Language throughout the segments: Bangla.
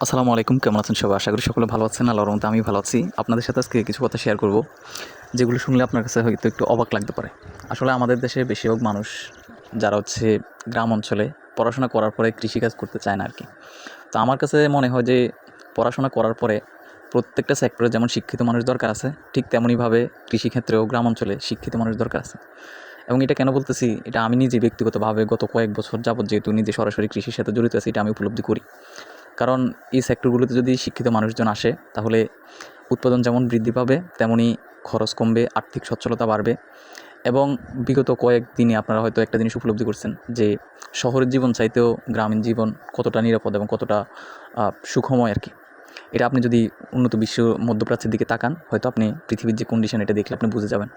আসসালামু আলাইকুম, কেমন আছেন সবাই? আশা করি সকলে ভালো আছেন। আল্লাহর রহমতে আমি ভালো আছি। আপনাদের সাথে আজকে কিছু কথা শেয়ার করব, যেগুলো শুনলে আপনার কাছে হয়তো একটু অবাক লাগতে পারে। আসলে আমাদের দেশে বেশিরভাগ মানুষ যারা হচ্ছে গ্রাম অঞ্চলে পড়াশোনা করার পরে কৃষিকাজ করতে চায় না আরকি। তো আমার কাছে মনে হয় যে পড়াশোনা করার পরে প্রত্যেকটা সেক্টরে যেমন শিক্ষিত মানুষ দরকার আছে, ঠিক তেমনইভাবে কৃষিক্ষেত্রেও গ্রাম অঞ্চলে শিক্ষিত মানুষ দরকার আছে। এবং এটা কেন বলতেছি, এটা আমি নিজে ব্যক্তিগতভাবে গত কয়েক বছর যাবত যেহেতু নিজে সরাসরি কৃষির সাথে জড়িত আছি, এটা আমি উপলব্ধি করি। কারণ এই সেক্টরগুলোতে যদি শিক্ষিত মানুষজন আসে, তাহলে উৎপাদন যেমন বৃদ্ধি পাবে, তেমনি খরচ কমবে, আর্থিক সচ্ছলতা বাড়বে। এবং বিগত কয়েকদিনে আপনারা হয়তো একটা জিনিস উপলব্ধি করছেন যে শহরের জীবন চাইতেও গ্রামীণ জীবন কতটা নিরাপদ এবং কতটা সুখময় আর কি। এটা আপনি যদি উন্নত বিশ্ব মধ্যপ্রাচ্যের দিকে তাকান, হয়তো আপনি পৃথিবীর যে কন্ডিশন এটা দেখলে আপনি বুঝে যাবেন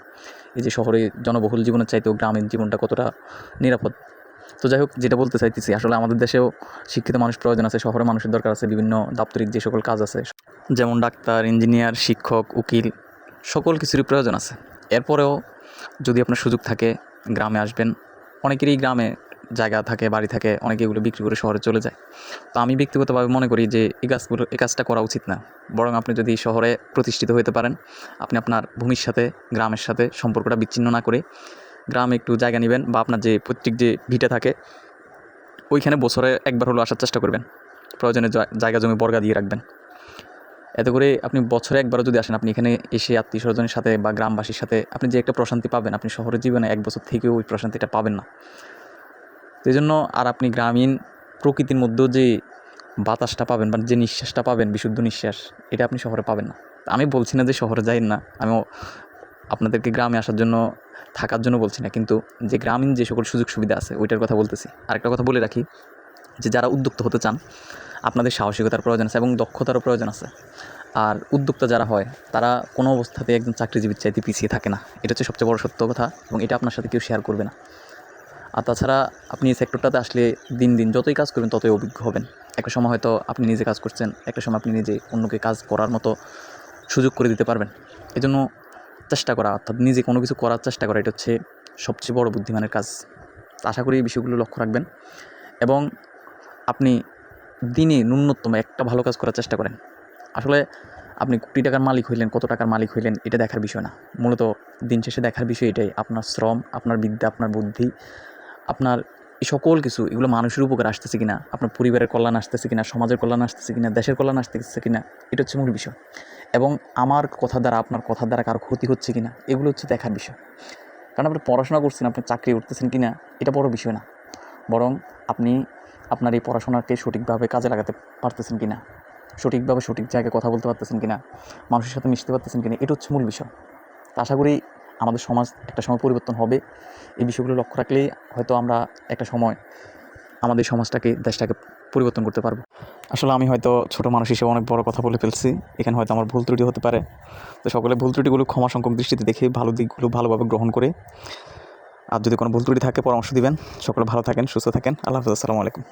এই যে শহরে জনবহুল জীবনের চাইতেও গ্রামীণ জীবনটা কতটা নিরাপদ। তো যাই হোক, যেটা বলতে চাইতেছি, আসলে আমাদের দেশেও শিক্ষিত মানুষ প্রয়োজন আছে, শহরে মানুষের দরকার আছে, বিভিন্ন দাপ্তরিক যে সকল কাজ আছে যেমন ডাক্তার, ইঞ্জিনিয়ার, শিক্ষক, উকিল, সকল কিছুরই প্রয়োজন আছে। এরপরেও যদি আপনার সুযোগ থাকে গ্রামে আসবেন। অনেকেরই গ্রামে জায়গা থাকে, বাড়ি থাকে, অনেকে এগুলো বিক্রি করে শহরে চলে যায়। তো আমি ব্যক্তিগতভাবে মনে করি যে এই কাজটা করা উচিত না। বরং আপনি যদি শহরে প্রতিষ্ঠিত হতে পারেন, আপনি আপনার ভূমির সাথে, গ্রামের সাথে সম্পর্কটা বিচ্ছিন্ন না করে গ্রামে একটু জায়গা নেবেন, বা আপনার যে পৈতৃক যে ভিটা থাকে ওইখানে বছরে একবার হলেও আসার চেষ্টা করবেন। প্রয়োজনে জায়গা জমি বর্গা দিয়ে রাখবেন। এতে করে আপনি বছরে একবারও যদি আসেন, আপনি এখানে এসে আত্মীয় স্বজনের সাথে বা গ্রামবাসীর সাথে আপনি যে একটা প্রশান্তি পাবেন, আপনি শহরের জীবনে এক বছর থেকেও ওই প্রশান্তিটা পাবেন না। তো এই জন্য আর আপনি গ্রামীণ প্রকৃতির মধ্যেও যে বাতাসটা পাবেন বা যে নিঃশ্বাসটা পাবেন, বিশুদ্ধ নিঃশ্বাস, এটা আপনি শহরে পাবেন না। আমি বলছি না যে শহরে যাইন না, আমিও আপনাদেরকে গ্রামে আসার জন্য, থাকার জন্য বলছি না, কিন্তু যে গ্রামীণ যে সকল সুযোগ সুবিধা আছে ওইটার কথা বলতেছি। আরেকটা কথা বলে রাখি, যে যারা উদ্যোক্তা হতে চান, আপনাদের সাহসিকতার প্রয়োজন আছে এবং দক্ষতারও প্রয়োজন আছে। আর উদ্যোক্তা যারা হয় তারা কোনো অবস্থাতে একজন চাকরিজীবীর চাইতে পিছিয়ে থাকে না। এটা হচ্ছে সবচেয়ে বড় সত্য কথা, এবং এটা আপনার সাথে কেউ শেয়ার করবে না। আর তাছাড়া আপনি এই সেক্টরটাতে আসলে দিন দিন যতই কাজ করবেন ততই অভিজ্ঞ হবেন। একটা সময় হয়তো আপনি নিজে কাজ করছেন, একটা সময় আপনি নিজে অন্যকে কাজ করার মতো সুযোগ করে দিতে পারবেন। এজন্য চেষ্টা করা, অর্থাৎ নিজে কোনো কিছু করার চেষ্টা করা, এটা হচ্ছে সবচেয়ে বড় বুদ্ধিমানের কাজ। আশা করি এই বিষয়গুলো লক্ষ্য রাখবেন এবং আপনি দিনে ন্যূনতম একটা ভালো কাজ করার চেষ্টা করেন। আসলে আপনি কোটি টাকার মালিক হইলেন, কত টাকার মালিক হইলেন, এটা দেখার বিষয় না। মূলত দিন শেষে দেখার বিষয় এটাই, আপনার শ্রম, আপনার বিদ্যা, আপনার বুদ্ধি, আপনার এই সকল কিছু, এগুলো মানুষের উপকার আসতেছে কিনা, আপনার পরিবারের কল্যাণ আসতেছে কিনা, সমাজের কল্যাণ আসতেছে কিনা, দেশের কল্যাণ আসতেছে কিনা, এটা হচ্ছে মূল বিষয়। এবং আমার কথা দ্বারা, আপনার কথার দ্বারা কারো ক্ষতি হচ্ছে কিনা, এগুলো হচ্ছে দেখার বিষয়। কারণ আপনি পড়াশোনা করছেন, আপনি চাকরি করতেছেন কিনা, এটা বড় বিষয় না। বরং আপনি আপনার এই পড়াশোনাকে সঠিকভাবে কাজে লাগাতে পারতেছেন কিনা, সঠিকভাবে সঠিক জায়গায় কথা বলতে পারতেছেন কিনা, মানুষের সাথে মিশতে পারতেছেন কিনা, এটা হচ্ছে মূল বিষয়। তা আশা করি আমাদের সমাজ একটা সময় পরিবর্তন হবে। এই বিষয়গুলো লক্ষ্য রাখলেই হয়তো আমরা একটা সময় আমাদের সমাজটাকে, দেশটাকে পরিবর্তন করতে পারবো। আসলে আমি হয়তো ছোটো মানুষ হিসেবে অনেক বড় কথা বলে ফেলছি, এখানে হয়তো আমার ভুল ত্রুটি হতে পারে। তো সকলে ভুল ত্রুটিগুলো ক্ষমাসংখ্যক দৃষ্টিতে দেখে ভালো দিকগুলো ভালোভাবে গ্রহণ করে, আর যদি কোনো ভুল ত্রুটি থাকে পরামর্শ দিবেন। সকলে ভালো থাকেন, সুস্থ থাকেন। আল্লাহ হাফেজ, আসসালামু আলাইকুম।